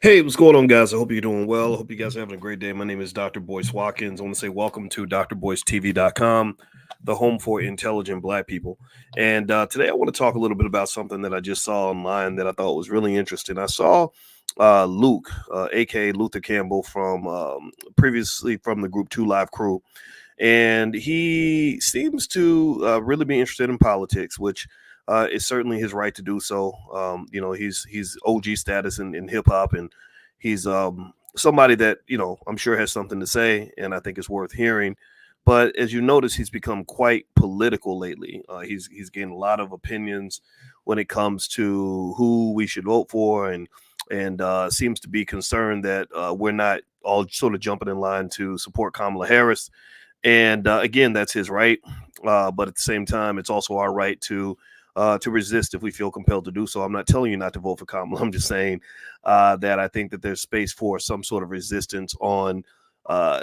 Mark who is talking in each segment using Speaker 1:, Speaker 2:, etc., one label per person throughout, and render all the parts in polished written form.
Speaker 1: Hey, what's going on, guys? I hope you're doing well. I hope you guys are having a great day. My name is Dr. Boyce Watkins. I want to say welcome to drboycetv.com, the home for intelligent Black people. And today I want to talk a little bit about something that I just saw online that I thought was really interesting. I saw Luke, aka Luther Campbell, from previously from the Group 2 Live crew, and he seems to really be interested in politics, which it's certainly his right to do so. He's OG status in hip hop, and he's somebody that I'm sure has something to say, and I think it's worth hearing. But as you notice, he's become quite political lately. He's gained a lot of opinions when it comes to who we should vote for, and seems to be concerned that we're not all sort of jumping in line to support Kamala Harris. And again, that's his right. But at the same time, it's also our right to resist if we feel compelled to do so. I'm not telling you not to vote for Kamala. I'm just saying that I think that there's space for some sort of resistance on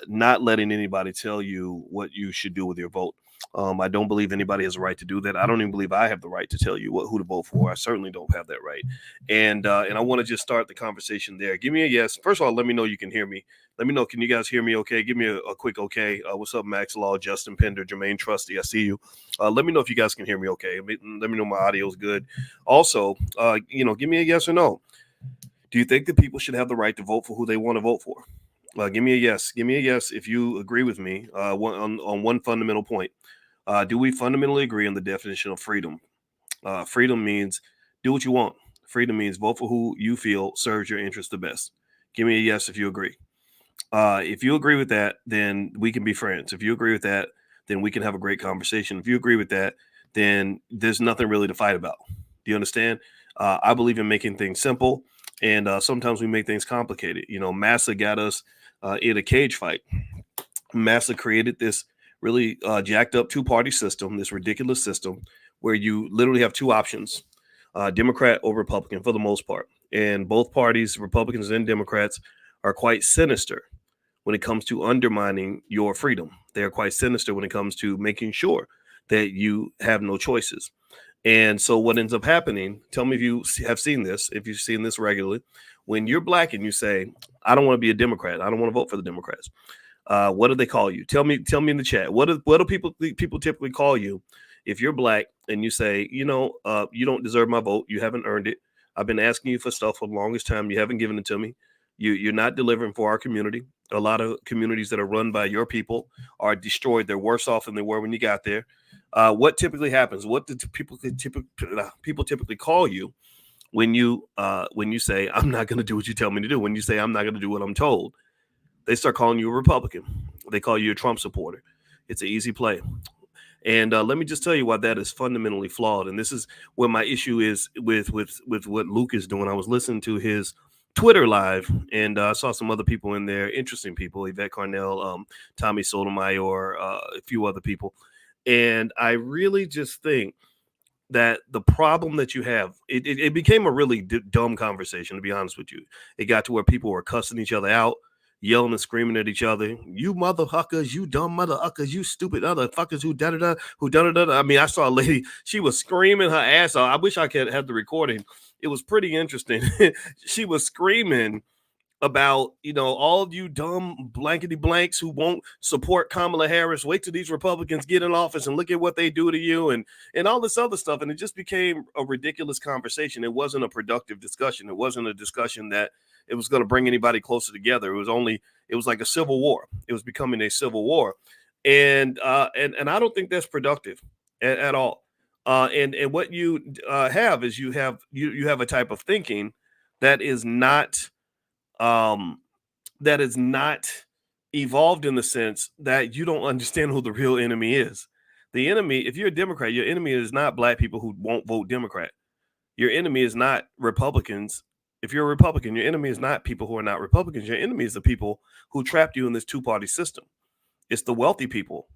Speaker 1: not letting anybody tell you what you should do with your vote. I don't believe anybody has a right to do that. I don't even believe I have the right to tell you who to vote for. I certainly don't have that right. And I want to just start the conversation there. Give me a yes. First of all, let me know you can hear me. Let me know. Can you guys hear me okay? Give me a quick okay. What's up, Max Law, Justin Pender, Jermaine Trusty? I see you. Let me know if you guys can hear me okay. Let me know my audio is good. Also, give me a yes or no. Do you think that people should have the right to vote for who they want to vote for? Give me a yes. Give me a yes if you agree with me on one fundamental point. Do we fundamentally agree on the definition of freedom? Freedom means do what you want. Freedom means vote for who you feel serves your interest the best. Give me a yes if you agree. If you agree with that, then we can be friends. If you agree with that, then we can have a great conversation. If you agree with that, then there's nothing really to fight about. Do you understand? I believe in making things simple, and sometimes we make things complicated. Massa got us in a cage fight. Massa created this really jacked up two-party system, this ridiculous system where you literally have two options, Democrat or Republican for the most part. And both parties, Republicans and Democrats, are quite sinister when it comes to undermining your freedom. They are quite sinister when it comes to making sure that you have no choices. And so what ends up happening, tell me if you have seen this, if you've seen this regularly, when you're Black and you say, I don't want to be a Democrat, I don't want to vote for the Democrats. What do they call you? Tell me in the chat. What do people typically call you if you're Black and you say, you don't deserve my vote. You haven't earned it. I've been asking you for stuff for the longest time. You haven't given it to me. You're not delivering for our community. A lot of communities that are run by your people are destroyed. They're worse off than they were when you got there. What typically happens? What do people typically call you when you say, I'm not going to do what you tell me to do? When you say, I'm not going to do what I'm told? They start calling you a Republican. They call you a Trump supporter. It's an easy play. And let me just tell you why that is fundamentally flawed. And this is where my issue is with what Luke is doing. I was listening to his Twitter live, and I saw some other people in there, interesting people, Yvette Carnell, Tommy Sotomayor, a few other people. And I really just think that the problem that you have, it became a really dumb conversation, to be honest with you. It got to where people were cussing each other out, yelling and screaming at each other. You motherfuckers, you dumb motherfuckers, you stupid motherfuckers, who da-da-da, who da-da-da. I mean, I saw a lady, she was screaming her ass off. I wish I could have the recording. It was pretty interesting. She was screaming about, all of you dumb blankety blanks who won't support Kamala Harris. Wait till these Republicans get in office and look at what they do to you, and all this other stuff. And it just became a ridiculous conversation. It wasn't a productive discussion. It wasn't a discussion that it was going to bring anybody closer together. It was like a civil war. It was becoming a civil war. And I don't think that's productive at all. And what you have is you have a type of thinking that is not evolved in the sense that you don't understand who the real enemy is. The enemy, if you're a Democrat, your enemy is not Black people who won't vote Democrat. Your enemy is not Republicans. If you're a Republican, your enemy is not people who are not Republicans. Your enemy is the people who trapped you in this two-party system. It's the wealthy people.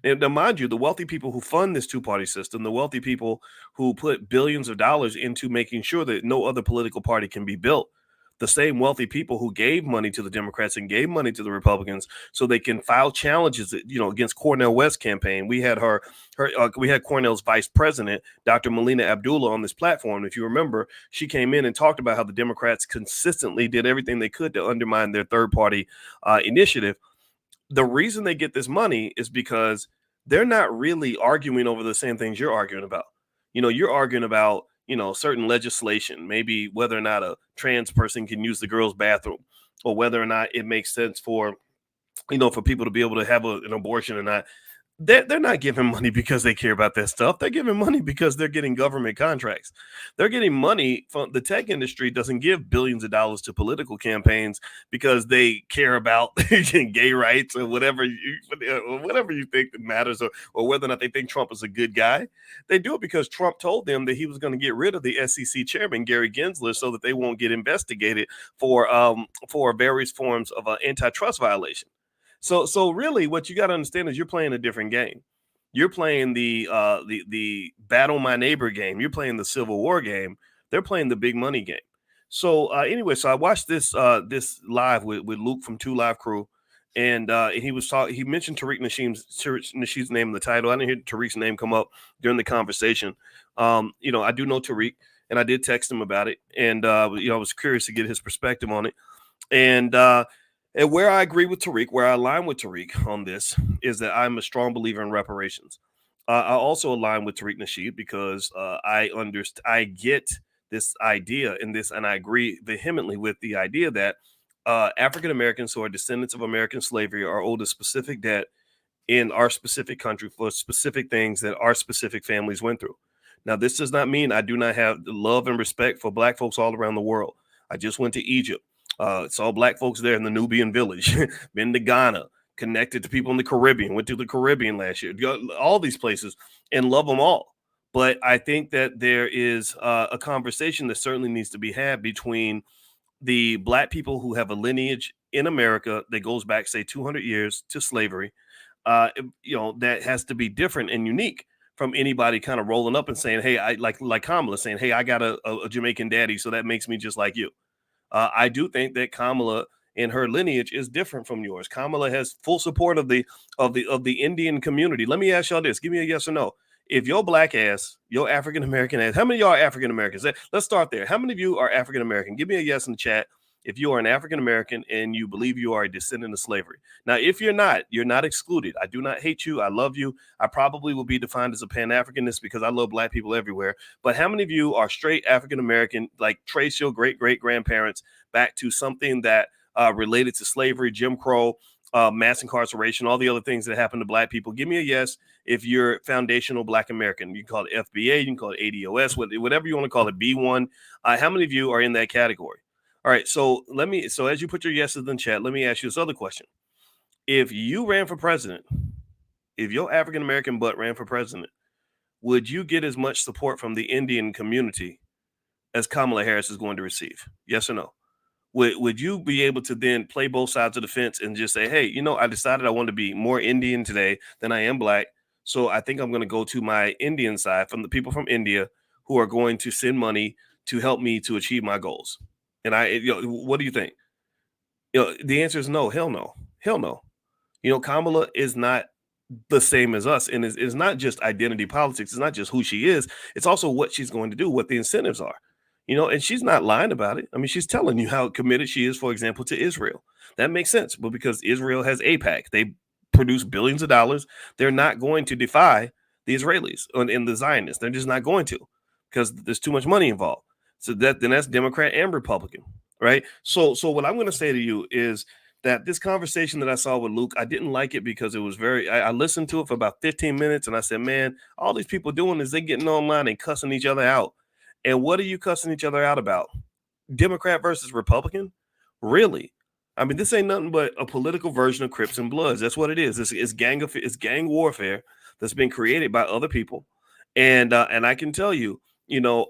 Speaker 1: Now, mind you, the wealthy people who fund this two-party system, the wealthy people who put billions of dollars into making sure that no other political party can be built, the same wealthy people who gave money to the Democrats and gave money to the Republicans so they can file challenges, against Cornel West's campaign. We had we had Cornell's vice president, Dr. Melina Abdullah, on this platform. If you remember, she came in and talked about how the Democrats consistently did everything they could to undermine their third party initiative. The reason they get this money is because they're not really arguing over the same things you're arguing about. You're arguing about, certain legislation, maybe whether or not a trans person can use the girls' bathroom, or whether or not it makes sense for, for people to be able to have an abortion or not. They're not giving money because they care about that stuff. They're giving money because they're getting government contracts. They're getting money from the tech industry. Doesn't give billions of dollars to political campaigns because they care about gay rights or whatever you think that matters, or whether or not they think Trump is a good guy. They do it because Trump told them that he was going to get rid of the SEC chairman, Gary Gensler, so that they won't get investigated for various forms of antitrust violation. So really, what you got to understand is you're playing a different game. You're playing the battle my neighbor game. You're playing the Civil War game. They're playing the big money game. So anyway, so I watched this live with Luke from Two Live Crew, and he was talking. He mentioned Tariq Nasheed's name in the title. I didn't hear Tariq's name come up during the conversation. I do know Tariq, and I did text him about it, and I was curious to get his perspective on it, and. And where I agree with Tariq, where I align with Tariq on this, is that I'm a strong believer in reparations. I also align with Tariq Nasheed because I get this idea and I agree vehemently with the idea that African Americans who are descendants of American slavery are owed a specific debt in our specific country for specific things that our specific families went through. Now, this does not mean I do not have the love and respect for Black folks all around the world. I just went to Egypt. Saw Black folks there in the Nubian village, been to Ghana, connected to people in the Caribbean, went to the Caribbean last year, all these places, and love them all. But I think that there is a conversation that certainly needs to be had between the Black people who have a lineage in America that goes back, say, 200 years to slavery, that has to be different and unique from anybody kind of rolling up and saying, hey, I like Kamala saying, hey, I got a Jamaican daddy, so that makes me just like you. I do think that Kamala and her lineage is different from yours. Kamala has full support of the Indian community. Let me ask y'all this: give me a yes or no. If your Black ass, your African American ass, how many of y'all are African Americans? Let's start there. How many of you are African American? Give me a yes in the chat if you are an African American and you believe you are a descendant of slavery. Now, if you're not excluded. I do not hate you. I love you. I probably will be defined as a Pan-Africanist because I love Black people everywhere. But how many of you are straight African American, like trace your great-great-grandparents back to something that related to slavery, Jim Crow, mass incarceration, all the other things that happened to Black people? Give me a yes if you're foundational Black American. You can call it FBA, you can call it ADOS, whatever you want to call it, B1. How many of you are in that category? All right, so as you put your yeses in the chat, let me ask you this other question. If you ran for president, if your African American butt ran for president, would you get as much support from the Indian community as Kamala Harris is going to receive? Yes or no? Would you be able to then play both sides of the fence and just say, hey, I decided I want to be more Indian today than I am Black, so I think I'm going to go to my Indian side from the people from India who are going to send money to help me to achieve my goals? And what do you think? The answer is no. Hell no. Hell no. Kamala is not the same as us, and it's not just identity politics. It's not just who she is. It's also what she's going to do, what the incentives are. And she's not lying about it. I mean, she's telling you how committed she is, for example, to Israel. That makes sense. But because Israel has AIPAC, they produce billions of dollars. They're not going to defy the Israelis and the Zionists. They're just not going to, because there's too much money involved. So that's Democrat and Republican, right? So what I'm going to say to you is that this conversation that I saw with Luke, I didn't like it because it was I listened to it for about 15 minutes and I said, man, all these people doing is they getting online and cussing each other out. And what are you cussing each other out about? Democrat versus Republican? Really? I mean, this ain't nothing but a political version of Crips and Bloods. That's what it is. It's gang warfare that's been created by other people. And I can tell you,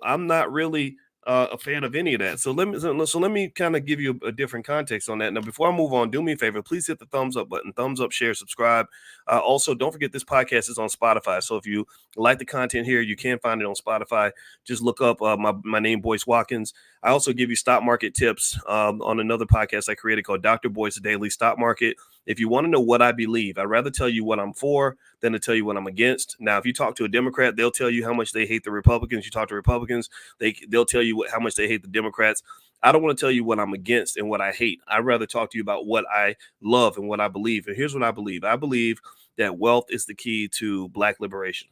Speaker 1: I'm not really a fan of any of that. So let me kind of give you a different context on that. Now, before I move on, do me a favor, please hit the thumbs up button, thumbs up, share, subscribe. Also, don't forget this podcast is on Spotify. So if you like the content here, you can find it on Spotify. Just look up my name, Boyce Watkins. I also give you stock market tips on another podcast I created called Dr. Boyce Daily Stock Market. If you want to know what I believe, I'd rather tell you what I'm for than to tell you what I'm against. Now, if you talk to a Democrat, they'll tell you how much they hate the Republicans. You talk to Republicans, they'll tell you how much they hate the Democrats. I don't want to tell you what I'm against and what I hate. I'd rather talk to you about what I love and what I believe. And here's what I believe. I believe that wealth is the key to Black liberation.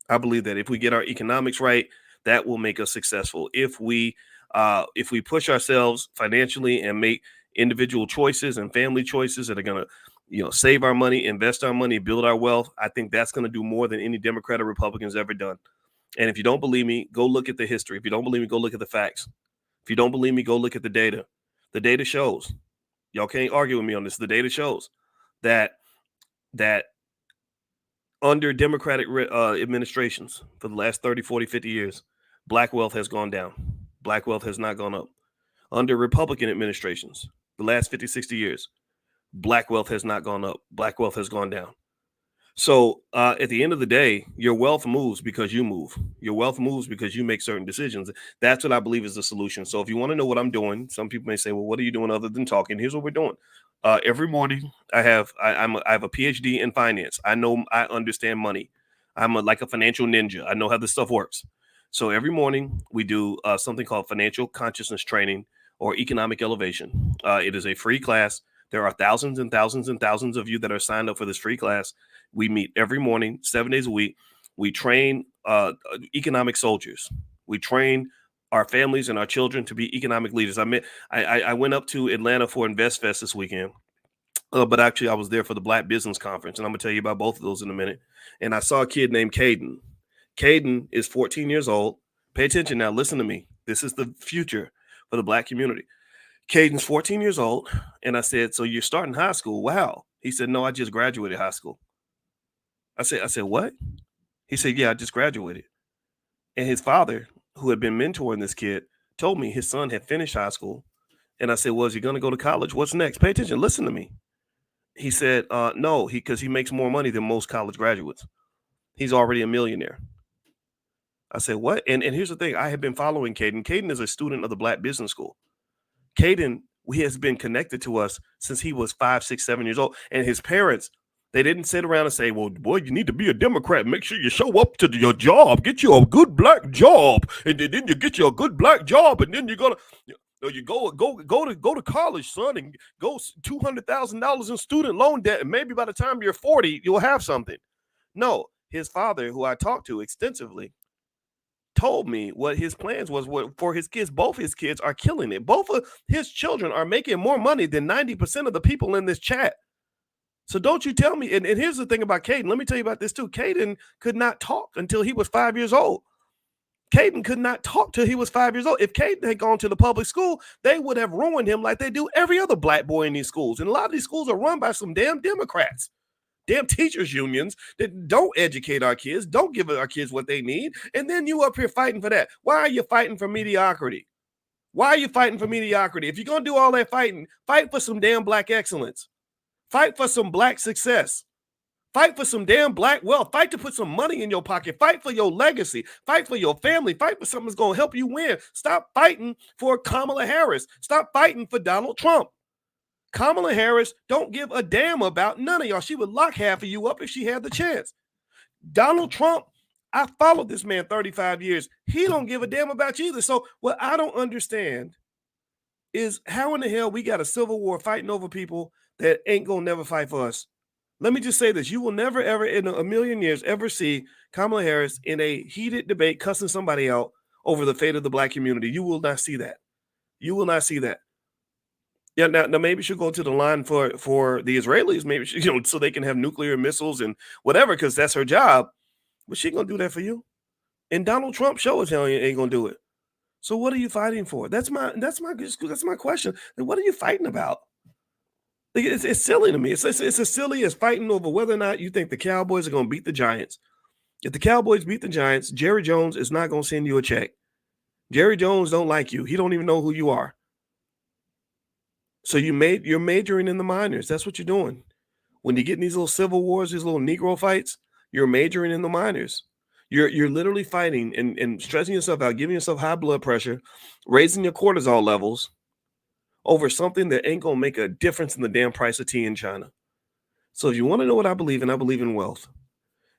Speaker 1: I believe that if we get our economics right, that will make us successful. If we push ourselves financially and make individual choices and family choices that are going to, save our money, invest our money, build our wealth, I think that's going to do more than any Democrat or Republican's ever done. And if you don't believe me, go look at the history. If you don't believe me, go look at the facts. If you don't believe me, go look at the data. The data shows. Y'all can't argue with me on this. The data shows that under Democratic administrations for the last 30, 40, 50 years, Black wealth has gone down. Black wealth has not gone up. Under Republican administrations, the last 50, 60 years, Black wealth has not gone up. Black wealth has gone down. So at the end of the day, your wealth moves because you move. Your wealth moves because you make certain decisions. That's what I believe is the solution. So if you want to know what I'm doing, some people may say, well, what are you doing other than talking? Here's what we're doing. Every morning I have a PhD in finance. I understand money. I'm like a financial ninja. I know how this stuff works. So every morning we do something called financial consciousness training or economic elevation. It is a free class. There are thousands and thousands and thousands of you that are signed up for this free class. We meet every morning, 7 days a week. We train economic soldiers. We train our families and our children to be economic leaders. I went up to Atlanta for Invest Fest this weekend, but actually I was there for the Black Business Conference, and I'm going to tell you about both of those in a minute. And I saw a kid named Caden. Caden is 14 years old. Pay attention now. Listen to me. This is the future for the Black community. Caden's 14 years old, and I said, so you're starting high school? Wow. He said, no, I just graduated high school. I said, what? He said, yeah, I just graduated. And his father, who had been mentoring this kid, told me his son had finished high school. And I said, well, is he going to go to college? What's next? Pay attention. Listen to me. He said, no, because he makes more money than most college graduates. He's already a millionaire. I said, what? And here's the thing. I have been following Caden. Caden is a student of the Black Business School. Caden, he has been connected to us since he was 5, 6, 7 years old. And his parents, they didn't sit around and say, well, boy, you need to be a Democrat. Make sure you show up to your job. Get you a good Black job. And then you get you a good Black job. And then you're going to, you go to college, son, and go $200,000 in student loan debt. And maybe by the time you're 40, you'll have something. No, his father, who I talked to extensively, told me what his plans was for his kids. Both his kids are killing it. Both of his children are making more money than 90% of the people in this chat. So don't you tell me. And here's the thing about Caden. Let me tell you about this too. Caden could not talk until he was 5 years old. Caden could not talk till he was 5 years old. If Caden had gone to the public school, they would have ruined him like they do every other Black boy in these schools. And a lot of these schools are run by some damn Democrats. Damn teachers unions that don't educate our kids, don't give our kids what they need, and then you up here fighting for that. Why are you fighting for mediocrity? Why are you fighting for mediocrity? If you're going to do all that fighting, fight for some damn Black excellence. Fight for some Black success. Fight for some damn Black wealth. Fight to put some money in your pocket. Fight for your legacy. Fight for your family. Fight for something that's going to help you win. Stop fighting for Kamala Harris. Stop fighting for Donald Trump. Kamala Harris don't give a damn about none of y'all. She would lock half of you up if she had the chance. Donald Trump, I followed this man 35 years. He don't give a damn about you either. So what I don't understand is how in the hell we got a civil war fighting over people that ain't gonna never fight for us. Let me just say this. You will never, ever in a million years ever see Kamala Harris in a heated debate cussing somebody out over the fate of the Black community. You will not see that. You will not see that. Yeah, now maybe she'll go to the line for the Israelis, maybe she, so they can have nuclear missiles and whatever, because that's her job. But she gonna do that for you. And Donald Trump show us how he ain't gonna do it. So what are you fighting for? That's my question. What are you fighting about? Like, it's silly to me. It's as silly as fighting over whether or not you think the Cowboys are gonna beat the Giants. If the Cowboys beat the Giants, Jerry Jones is not gonna send you a check. Jerry Jones don't like you. He don't even know who you are. So you're majoring in the minors. That's what you're doing. When you get in these little civil wars, these little Negro fights, you're majoring in the minors. You're literally fighting and stressing yourself out, giving yourself high blood pressure, raising your cortisol levels over something that ain't gonna make a difference in the damn price of tea in China. So if you want to know what I believe in wealth.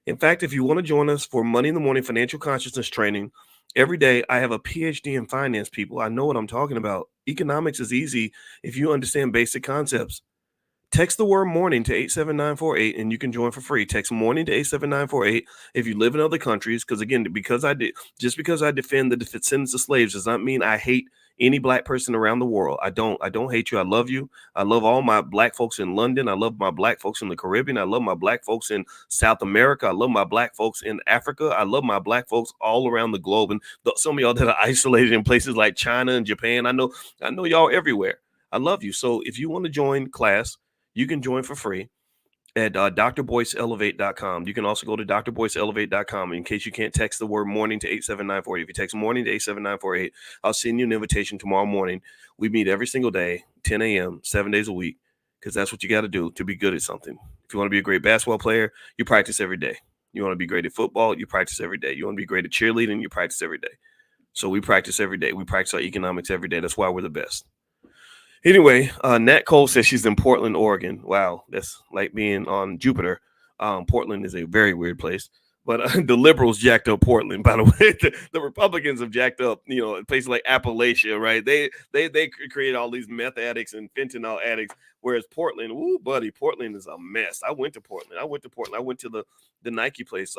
Speaker 1: In fact, if you want to join us for Money in the Morning financial consciousness training, every day I have a PhD in finance, people. I know what I'm talking about. Economics is easy if you understand basic concepts. Text the word morning to 87948 and you can join for free. Text morning to 87948 if you live in other countries. Because again, because I defend the descendants of slaves does not mean I hate any black person around the world. I don't hate you. I love you. I love all my black folks in London. I love my black folks in the Caribbean. I love my black folks in South America. I love my black folks in Africa. I love my black folks all around the globe. And some of y'all that are isolated in places like China and Japan, I know y'all everywhere. I love you. So if you want to join class, you can join for free at drboyceelevate.com. You can also go to drboyceelevate.com in case you can't text the word morning to 87948. If you text morning to 87948, I'll send you an invitation tomorrow morning. We meet every single day, 10 a.m., 7 days a week, because that's what you got to do to be good at something. If you want to be a great basketball player, you practice every day. You want to be great at football, you practice every day. You want to be great at cheerleading, you practice every day. So we practice every day. We practice our economics every day. That's why we're the best. Anyway, Nat Cole says she's in Portland, Oregon. Wow, that's like being on Jupiter. Portland is a very weird place. But the liberals jacked up Portland, by the way. The Republicans have jacked up, places like Appalachia, right? They created all these meth addicts and fentanyl addicts, whereas Portland, ooh, buddy, Portland is a mess. I went to Portland. I went to the Nike place.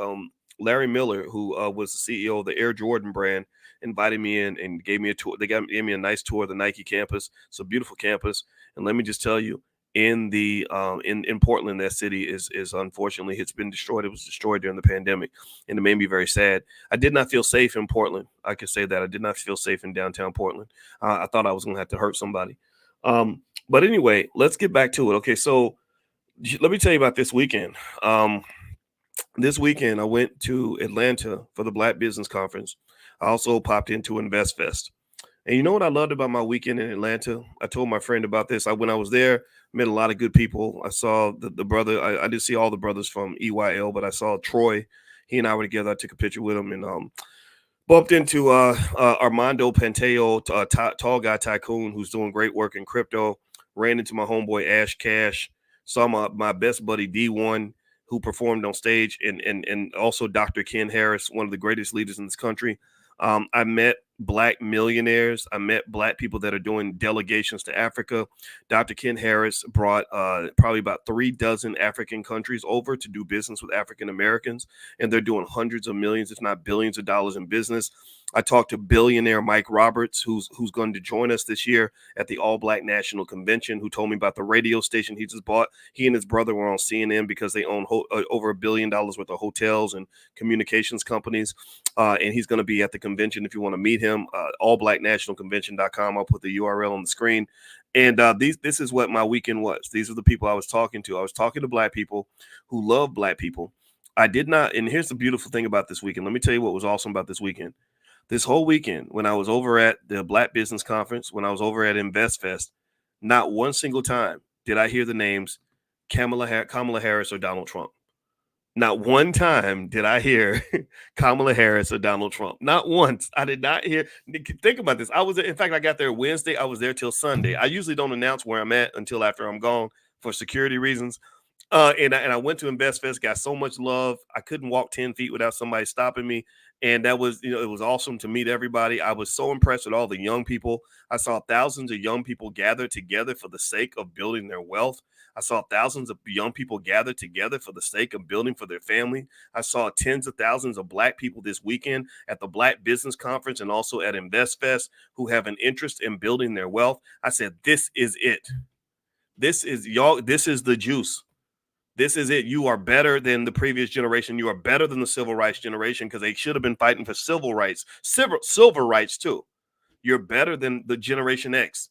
Speaker 1: Larry Miller, who was the CEO of the Air Jordan brand, invited me in and gave me a tour. Gave me a nice tour of the Nike campus. It's a beautiful campus, and let me just tell you, in the in Portland, that city is unfortunately it's been destroyed. It was destroyed during the pandemic, and it made me very sad. I did not feel safe in Portland. I could say that I did not feel safe in downtown Portland. I thought I was going to have to hurt somebody. But anyway, let's get back to it. Okay, so let me tell you about this weekend. This weekend, I went to Atlanta for the Black Business Conference. I also popped into InvestFest. And you know what I loved about my weekend in Atlanta? I told my friend about this. When I was there, met a lot of good people. I saw the brother. I didn't see all the brothers from EYL, but I saw Troy. He and I were together. I took a picture with him and bumped into Armando Panteo, tall guy tycoon who's doing great work in crypto. Ran into my homeboy Ash Cash. Saw my best buddy D1 who performed on stage, and also Dr. Ken Harris, one of the greatest leaders in this country. I met Black millionaires. I met Black people that are doing delegations to Africa. Dr. Ken Harris brought probably about 36 African countries over to do business with African Americans, and they're doing hundreds of millions, if not billions of dollars in business. I talked to billionaire Mike Roberts, who's going to join us this year at the All Black National Convention, who told me about the radio station he just bought. He and his brother were on CNN because they own over $1 billion worth of hotels and communications companies. And he's going to be at the convention if you want to meet him. Allblacknationalconvention.com. I'll put the URL on the screen. And this is what my weekend was. These are the people I was talking to. I was talking to Black people who love Black people. I did not. And here's the beautiful thing about this weekend. Let me tell you what was awesome about this weekend. This whole weekend, when I was over at the Black Business Conference, when I was over at InvestFest, not one single time did I hear the names Kamala Harris or Donald Trump. Not one time did I hear Kamala Harris or Donald Trump. Not once. I did not hear. Think about this. In fact, I got there Wednesday. I was there till Sunday. I usually don't announce where I'm at until after I'm gone for security reasons. And I went to InvestFest, got so much love. I couldn't walk 10 feet without somebody stopping me. And that was, it was awesome to meet everybody. I was so impressed with all the young people. I saw thousands of young people gather together for the sake of building their wealth. I saw thousands of young people gather together for the sake of building for their family. I saw tens of thousands of Black people this weekend at the Black Business Conference and also at InvestFest who have an interest in building their wealth. I said, this is it. This is y'all. This is the juice. This is it. You are better than the previous generation. You are better than the civil rights generation because they should have been fighting for civil rights, civil rights too. You're better than the Generation X.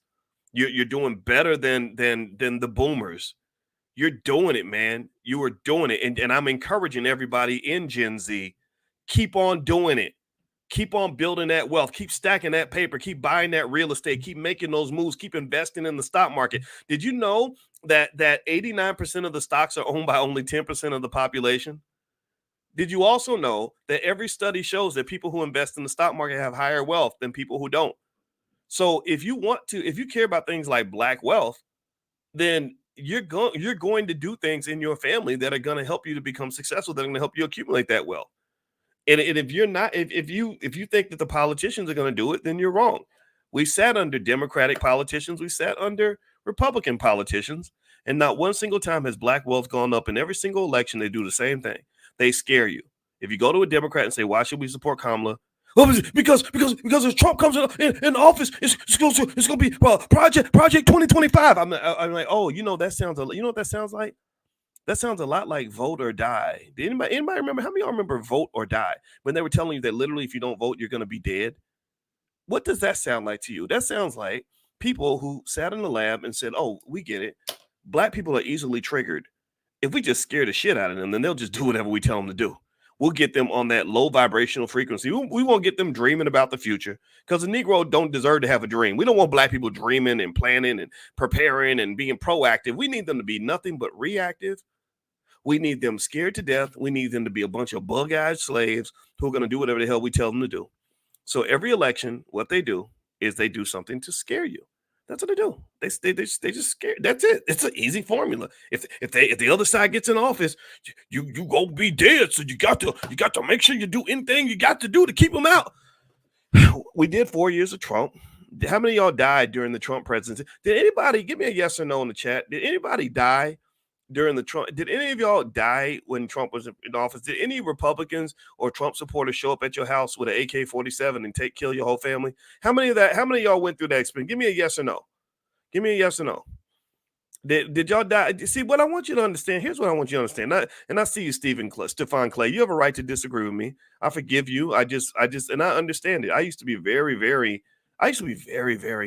Speaker 1: You're doing better than the boomers. You're doing it, man. You are doing it. And I'm encouraging everybody in Gen Z, keep on doing it. Keep on building that wealth, keep stacking that paper, keep buying that real estate, keep making those moves, keep investing in the stock market. Did you know that 89% of the stocks are owned by only 10% of the population? Did you also know that every study shows that people who invest in the stock market have higher wealth than people who don't? So if you care about things like black wealth, then you're going to do things in your family that are going to help you to become successful, that are going to help you accumulate that wealth. And if you're not, if you think that the politicians are going to do it, then you're wrong. We sat under Democratic politicians, we sat under Republican politicians, and not one single time has black wealth gone up. In every single election, they do the same thing. They scare you. If you go to a Democrat and say, "Why should we support Kamala?" Oh, because if Trump comes in office, it's going to be Project 2025. I'm like, oh, that sounds what that sounds like? That sounds a lot like Vote or Die. Did anybody remember? How many of y'all remember Vote or Die when they were telling you that literally if you don't vote, you're going to be dead? What does that sound like to you? That sounds like people who sat in the lab and said, "Oh, we get it. Black people are easily triggered. If we just scare the shit out of them, then they'll just do whatever we tell them to do. We'll get them on that low vibrational frequency. We won't get them dreaming about the future because the Negro don't deserve to have a dream. We don't want black people dreaming and planning and preparing and being proactive. We need them to be nothing but reactive. We need them scared to death. We need them to be a bunch of bug-eyed slaves who are going to do whatever the hell we tell them to do. So every election, what they do is they do something to scare you. That's what they do. They just scare. That's it. It's an easy formula. If the other side gets in office, you go be dead. So you got to make sure you do anything you got to do to keep them out. We did 4 years of Trump. How many of y'all died during the Trump presidency? Did anybody give me a yes or no in the chat? Did anybody die during the Trump? Did any of y'all die when Trump was in office? Did any Republicans or Trump supporters show up at your house with an AK-47 and kill your whole family? How many of y'all went through that experience? Give me a yes or no. Give me a yes or no. Did y'all die? See, what I want you to understand, here's what I want you to understand. I see you, Stefan Clay. You have a right to disagree with me. I forgive you. And I understand it. I used to be very, very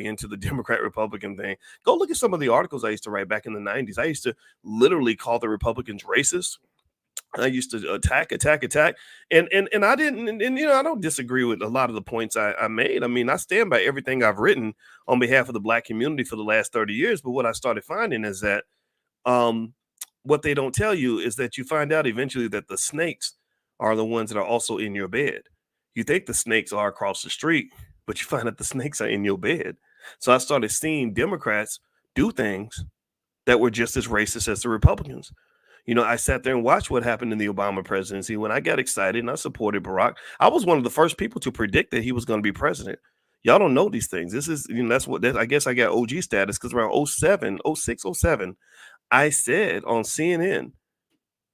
Speaker 1: into the Democrat Republican thing. Go look at some of the articles I used to write back in the 90s. I used to literally call the Republicans racist. I used to attack. And I didn't, and I don't disagree with a lot of the points I made. I mean, I stand by everything I've written on behalf of the black community for the last 30 years. But what I started finding is that what they don't tell you is that you find out eventually that the snakes are the ones that are also in your bed. You think the snakes are across the street, but you find out the snakes are in your bed. So I started seeing Democrats do things that were just as racist as the Republicans. I sat there and watched what happened in the Obama presidency. When I got excited and I supported Barack, I was one of the first people to predict that he was going to be president. Y'all don't know these things. This is, I guess I got OG status because around 07, 06, 07, I said on CNN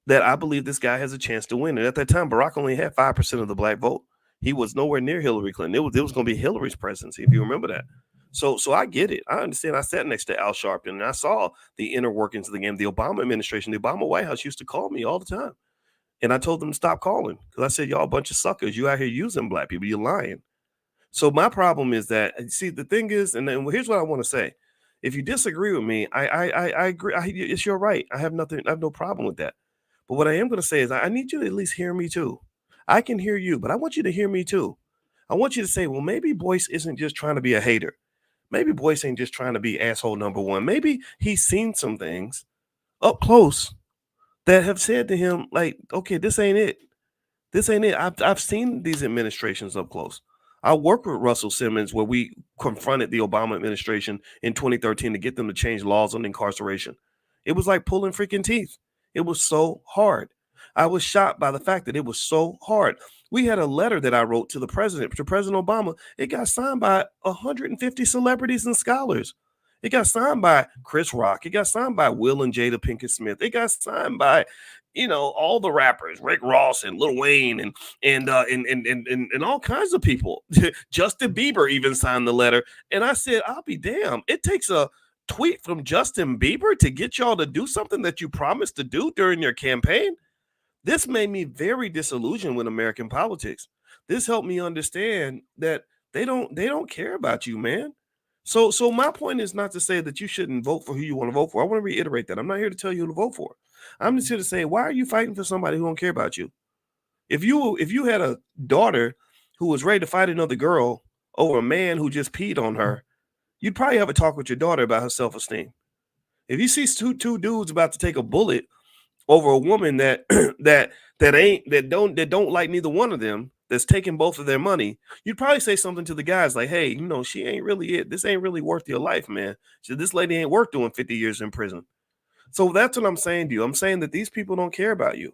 Speaker 1: that I believe this guy has a chance to win. And at that time, Barack only had 5% of the black vote. He was nowhere near Hillary Clinton. It was going to be Hillary's presidency, if you remember that. So I get it. I understand. I sat next to Al Sharpton and I saw the inner workings of the game. The Obama administration, the Obama White House used to call me all the time. And I told them to stop calling because I said, y'all a bunch of suckers. You out here using black people. You're lying. So my problem is that, see, the thing is, and then here's what I want to say. If you disagree with me, I agree. It's your right. I have no problem with that. But what I am going to say is I need you to at least hear me too. I can hear you, but I want you to hear me too. I want you to say, well, maybe Boyce isn't just trying to be a hater. Maybe Boyce ain't just trying to be asshole number one. Maybe he's seen some things up close that have said to him, like, okay, this ain't it. This ain't it. I've seen these administrations up close. I worked with Russell Simmons where we confronted the Obama administration in 2013 to get them to change laws on incarceration. It was like pulling freaking teeth. It was so hard. I was shocked by the fact that it was so hard. We had a letter that I wrote to President Obama. It got signed by 150 celebrities and scholars. It got signed by Chris Rock. It got signed by Will and Jada Pinkett Smith. It got signed by, all the rappers, Rick Ross and Lil Wayne and all kinds of people. Justin Bieber even signed the letter. And I said, I'll be damned. It takes a tweet from Justin Bieber to get y'all to do something that you promised to do during your campaign. This made me very disillusioned with American politics. This helped me understand that they don't care about you, man. So my point is not to say that you shouldn't vote for who you want to vote for. I want to reiterate that. I'm not here to tell you who to vote for. I'm just here to say, why are you fighting for somebody who don't care about you? If you had a daughter who was ready to fight another girl over a man who just peed on her, you'd probably have a talk with your daughter about her self-esteem. If you see two dudes about to take a bullet over a woman that that don't like neither one of them, that's taking both of their money, you'd probably say something to the guys like, "Hey, she ain't really it. This ain't really worth your life, man. This lady ain't worth doing 50 years in prison." So that's what I'm saying to you. I'm saying that these people don't care about you.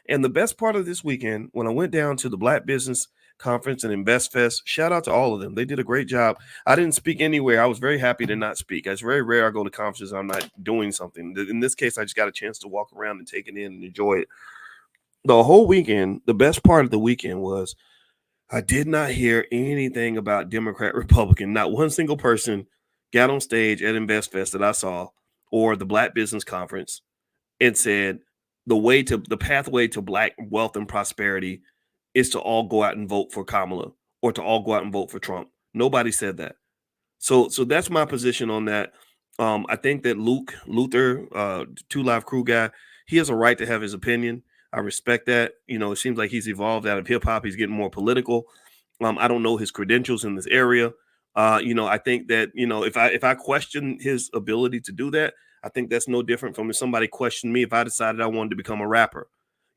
Speaker 1: And the best part of this weekend, when I went down to the Black Business Conference and Invest Fest, shout out to all of them. They did a great job. I didn't speak anywhere. I was very happy to not speak. It's very rare I go to conferences I'm not doing something. In this case, I just got a chance to walk around and take it in and enjoy it. The whole weekend, the best part of the weekend was I did not hear anything about Democrat, Republican. Not one single person got on stage at Invest Fest that I saw or the Black Business Conference and said the pathway to Black wealth and prosperity is to all go out and vote for Kamala or to all go out and vote for Trump. Nobody said that. So that's my position on that. I think that Luther, Two Live Crew guy, he has a right to have his opinion. I respect that. It seems like he's evolved out of hip hop. He's getting more political. I don't know his credentials in this area. I think that if I question his ability to do that, I think that's no different from if somebody questioned me if I decided I wanted to become a rapper.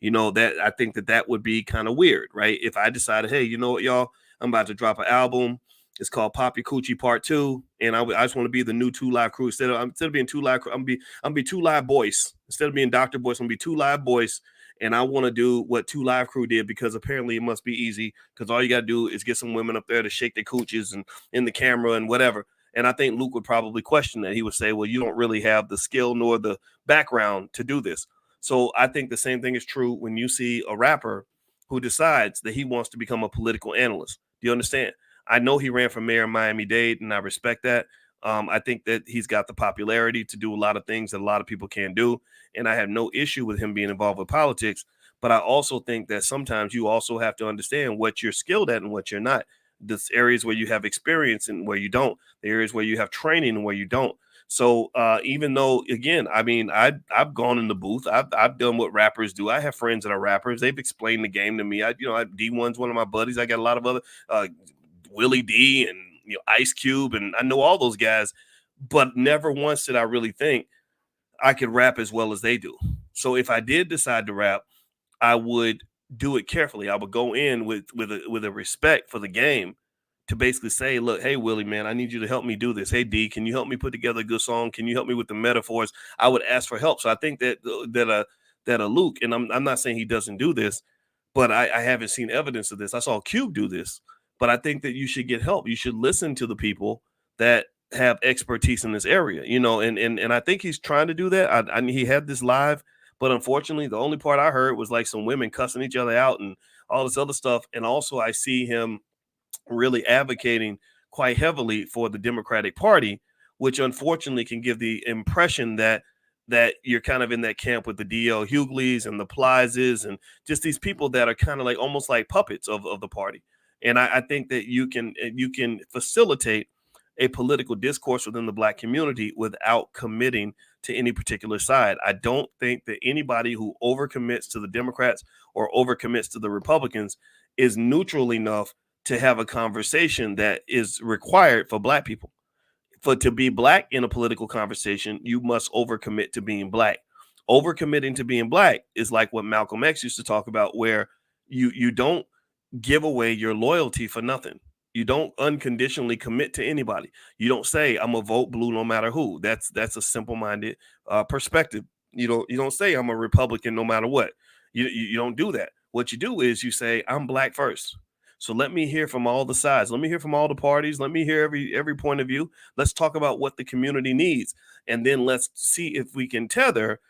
Speaker 1: That I think that would be kind of weird, right? If I decided, hey, you know what, y'all, I'm about to drop an album. It's called Poppy Coochie Part 2, and I just want to be the new Two Live Crew. Instead of being Two Live Crew, I'm gonna be Two Live Boys. Instead of being Dr. Boyce, I'm gonna be Two Live Boys. And I want to do what Two Live Crew did because apparently it must be easy because all you got to do is get some women up there to shake their cooches and in the camera and whatever. And I think Luke would probably question that. He would say, well, you don't really have the skill nor the background to do this. So I think the same thing is true when you see a rapper who decides that he wants to become a political analyst. Do you understand? I know he ran for mayor of Miami-Dade, and I respect that. I think that he's got the popularity to do a lot of things that a lot of people can't do. And I have no issue with him being involved with politics. But I also think that sometimes you also have to understand what you're skilled at and what you're not. The areas where you have experience and where you don't, the areas where you have training and where you don't. So even though, again, I mean, I've gone in the booth. I've done what rappers do. I have friends that are rappers. They've explained the game to me. D1's one of my buddies. I got a lot of other Willie D and Ice Cube, and I know all those guys, but never once did I really think I could rap as well as they do. So if I did decide to rap, I would do it carefully. I would go in with a respect for the game to basically say, look, hey, Willie, man, I need you to help me do this. Hey, D, can you help me put together a good song? Can you help me with the metaphors? I would ask for help. So I think that a Luke, and I'm not saying he doesn't do this, but I haven't seen evidence of this. I saw Cube do this, but I think that you should get help. You should listen to the people that have expertise in this area, and I think he's trying to do that. He had this live, but unfortunately, the only part I heard was like some women cussing each other out and all this other stuff. And also, I see him really advocating quite heavily for the Democratic Party, which unfortunately can give the impression that you're kind of in that camp with the D.L. Hugleys and the Plizes and just these people that are kind of like almost like puppets of the party. And I think that you can facilitate a political discourse within the Black community without committing to any particular side. I don't think that anybody who overcommits to the Democrats or overcommits to the Republicans is neutral enough to have a conversation that is required for Black people. For to be Black in a political conversation, you must overcommit to being Black. Overcommitting to being Black is like what Malcolm X used to talk about, where you don't give away your loyalty for nothing. You don't unconditionally commit to anybody. You don't say I'm gonna vote blue no matter who. That's a simple-minded perspective. You don't say I'm a Republican no matter what. You don't do that. What you do is you say I'm Black first. So let me hear from all the sides. Let me hear from all the parties. Let me hear every point of view. Let's talk about what the community needs, and then let's see if we can tether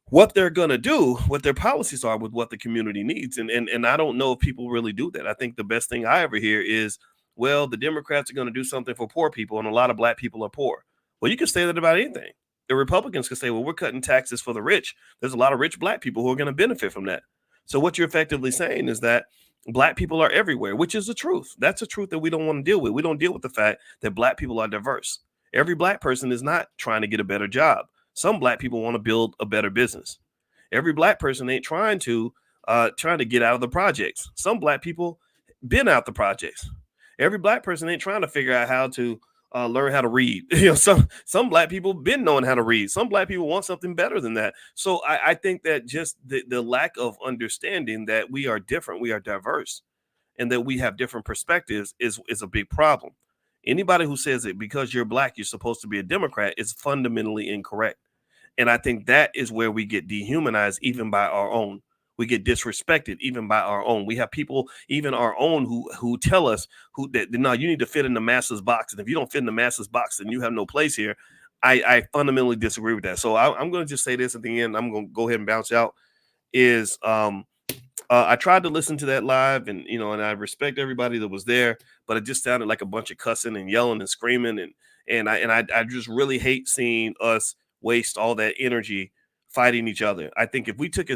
Speaker 1: what they're going to do, what their policies are with what the community needs. And I don't know if people really do that. I think the best thing I ever hear is, well, the Democrats are going to do something for poor people and a lot of Black people are poor. Well, you can say that about anything. The Republicans can say, well, we're cutting taxes for the rich. There's a lot of rich Black people who are going to benefit from that. So what you're effectively saying is that Black people are everywhere, which is the truth. That's a truth that we don't want to deal with. We don't deal with the fact that Black people are diverse. Every Black person is not trying to get a better job. Some Black people want to build a better business. Every Black person ain't trying to get out of the projects. Some Black people been out the projects. Every black person ain't trying to figure out how to learn how to read. Some black people been knowing how to read. Some black people want something better than that. So I think that just the lack of understanding that we are different, we are diverse, and that we have different perspectives is a big problem. Anybody who says that because you're black, you're supposed to be a Democrat is fundamentally incorrect. And I think that is where we get dehumanized, even by our own. We get disrespected even by our own. We have people, even our own, who tell us that no, you need to fit in the masses box, and if you don't fit in the masses box, then you have no place here. I fundamentally disagree with that. So I'm going to just say this at the end. I'm going to go ahead and bounce out. Is I tried to listen to that live, and and I respect everybody that was there, but it just sounded like a bunch of cussing and yelling and screaming, and I just really hate seeing us waste all that energy fighting each other. I think if we put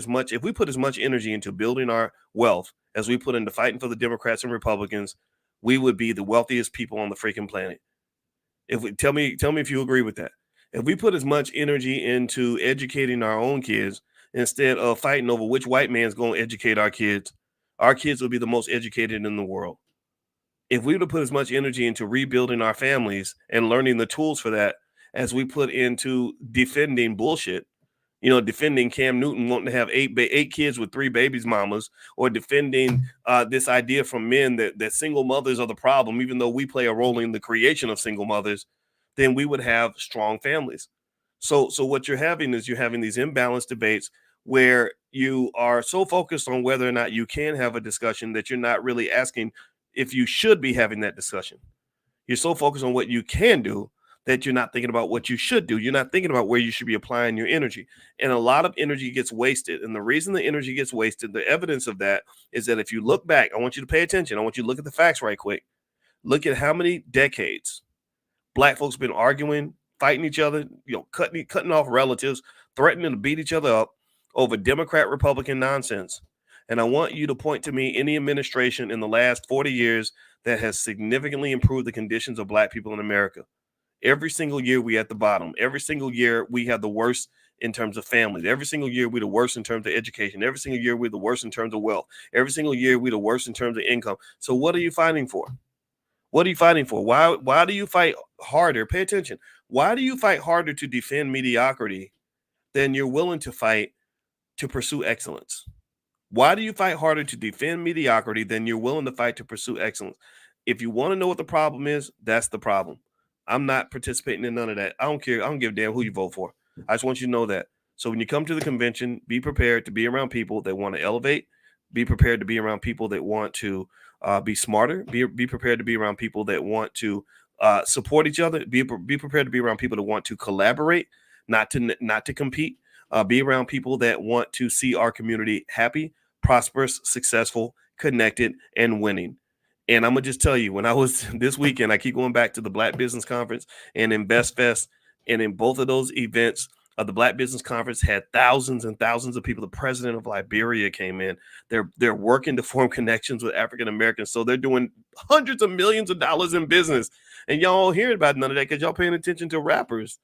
Speaker 1: as much energy into building our wealth as we put into fighting for the Democrats and Republicans, we would be the wealthiest people on the freaking planet. If we tell me if you agree with that. If we put as much energy into educating our own kids instead of fighting over which white man's going to educate our kids will be the most educated in the world. If we were to put as much energy into rebuilding our families and learning the tools for that as we put into defending bullshit, defending Cam Newton wanting to have eight kids with 3 babies mamas, or defending this idea from men that single mothers are the problem, even though we play a role in the creation of single mothers, then we would have strong families. So what you're having these imbalanced debates where you are so focused on whether or not you can have a discussion that you're not really asking if you should be having that discussion. You're so focused on what you can do that you're not thinking about what you should do. You're not thinking about where you should be applying your energy. And a lot of energy gets wasted. And the reason the energy gets wasted, the evidence of that is that if you look back, I want you to pay attention. I want you to look at the facts right quick. Look at how many decades black folks been arguing, fighting each other, cutting off relatives, threatening to beat each other up over Democrat Republican nonsense. And I want you to point to me any administration in the last 40 years that has significantly improved the conditions of black people in America. Every single year we at the bottom. Every single year we have the worst in terms of families. Every single year we're the worst in terms of education. Every single year we're the worst in terms of wealth. Every single year we're the worst in terms of income. So what are you fighting for? What are you fighting for? Why do you fight harder? Pay attention. Why do you fight harder to defend mediocrity than you're willing to fight to pursue excellence? Why do you fight harder to defend mediocrity than you're willing to fight to pursue excellence? If you want to know what the problem is, that's the problem. I'm not participating in none of that. I don't care. I don't give a damn who you vote for. I just want you to know that. So when you come to the convention, be prepared to be around people that want to elevate. Be prepared to be around people that want to be smarter. Be prepared to be around people that want to support each other. Be prepared to be around people that want to collaborate, not to compete. Be around people that want to see our community happy, prosperous, successful, connected, and winning. And I'm gonna just tell you, when I was this weekend, I keep going back to the Black Business Conference and Invest Fest, and in both of those events, the Black Business Conference had thousands and thousands of people. The president of Liberia came in. They're working to form connections with African Americans, so they're doing hundreds of millions of dollars in business. And y'all don't hear about none of that because y'all paying attention to rappers.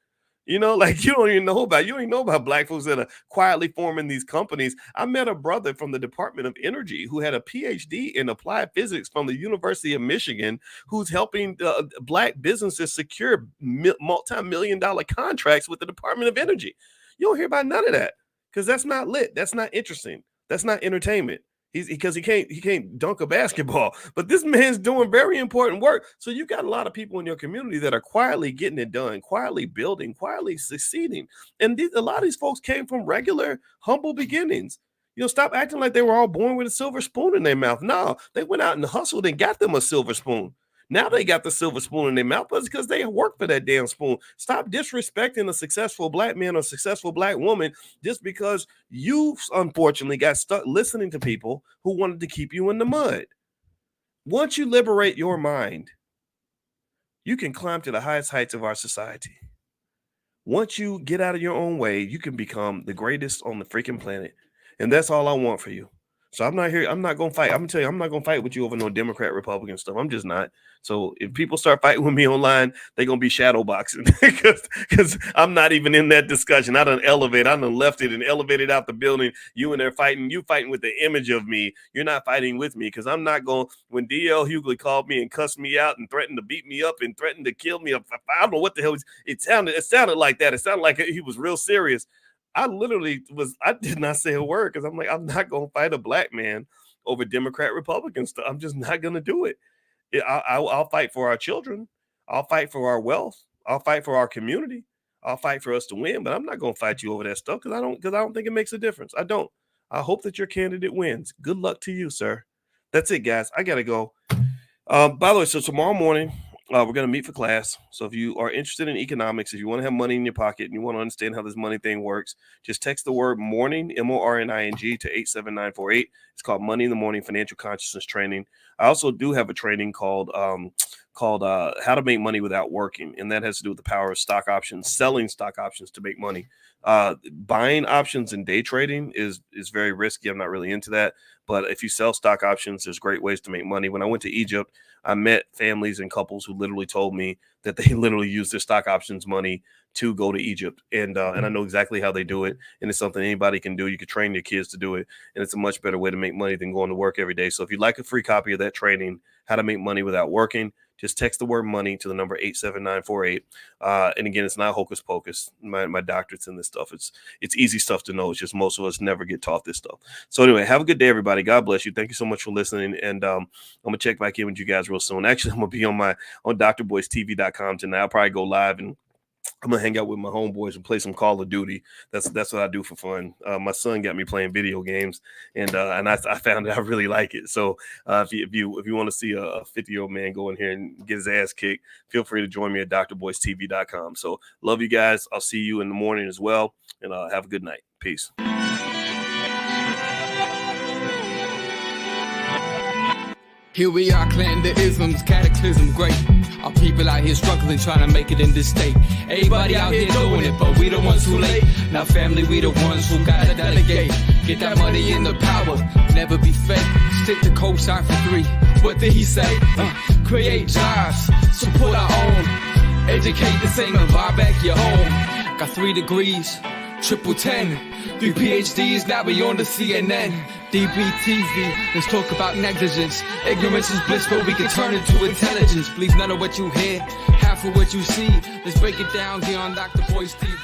Speaker 1: You don't even know about black folks that are quietly forming these companies. I met a brother from the Department of Energy who had a PhD in applied physics from the University of Michigan, who's helping black businesses secure multi-million-dollar contracts with the Department of Energy. You don't hear about none of that because that's not lit. That's not interesting. That's not entertainment. Because he can't dunk a basketball, but this man's doing very important work. So you got a lot of people in your community that are quietly getting it done, quietly building, quietly succeeding. And a lot of these folks came from regular, humble beginnings. Stop acting like they were all born with a silver spoon in their mouth. No, they went out and hustled and got them a silver spoon. Now they got the silver spoon in their mouth, but it's because they work for that damn spoon. Stop disrespecting a successful black man or successful black woman just because you unfortunately got stuck listening to people who wanted to keep you in the mud. Once you liberate your mind, you can climb to the highest heights of our society. Once you get out of your own way, you can become the greatest on the freaking planet. And that's all I want for you. So I'm not here. I'm not going to fight. I'm going to tell you, I'm not going to fight with you over no Democrat, Republican stuff. I'm just not. So if people start fighting with me online, they're going to be shadow boxing because I'm not even in that discussion. I done left it and elevated out the building. You and they're fighting. You fighting with the image of me. You're not fighting with me because I'm not going. When D.L. Hughley called me and cussed me out and threatened to beat me up and threatened to kill me, I don't know what the hell it sounded. It sounded like that. It sounded like he was real serious. I did not say a word because I'm like, I'm not going to fight a black man over Democrat, Republican stuff. I'm just not going to do it. I'll fight for our children. I'll fight for our wealth. I'll fight for our community. I'll fight for us to win, but I'm not going to fight you over that stuff because I don't think it makes a difference. I don't. I hope that your candidate wins. Good luck to you, sir. That's it, guys. I got to go. By the way, so tomorrow morning, we're going to meet for class. So if you are interested in economics, if you want to have money in your pocket and you want to understand how this money thing works, just text the word morning, MORNING, to 87948. It's called Money in the Morning Financial Consciousness Training. I also do have a training called How to Make Money Without Working. And that has to do with the power of stock options, selling stock options to make money. Buying options and day trading is very risky. I'm not really into that. But if you sell stock options, there's great ways to make money. When I went to Egypt, I met families and couples who literally told me that they literally use their stock options money to go to Egypt. And I know exactly how they do it. And it's something anybody can do. You can train your kids to do it. And it's a much better way to make money than going to work every day. So if you'd like a free copy of that training, How to Make Money Without Working, just text the word money to the number 87948. And again, it's not hocus pocus. My doctorate's in this stuff. It's easy stuff to know. It's just most of us never get taught this stuff. So anyway, have a good day, everybody. God bless you. Thank you so much for listening. And I'm going to check back in with you guys real soon. Actually, I'm going to be on drboystv.com tonight. I'll probably go live and I'm gonna hang out with my homeboys and play some Call of Duty. That's what I do for fun. My son got me playing video games, and I found that I really like it. So if you want to see a 50-year-old man go in here and get his ass kicked, feel free to join me at drboystv.com. So love you guys. I'll see you in the morning as well, and have a good night. Peace.
Speaker 2: Here we are, clan the isms, cataclysm, great. Our people out here struggling, trying to make it in this state. Everybody out here doing it, but we the ones who late. Now family, we the ones who gotta delegate. Get that money in the power, never be fake. Stick to cosign for 3. What did he say? Create jobs, support our own. Educate the same and buy back your home. Got 3 degrees, triple 10. 3 PhDs, now we on the CNN. DBTV, let's talk about negligence. Ignorance is bliss, but we can turn it to intelligence. Believe none of what you hear, half of what you see. Let's break it down here on Dr. Boy's TV.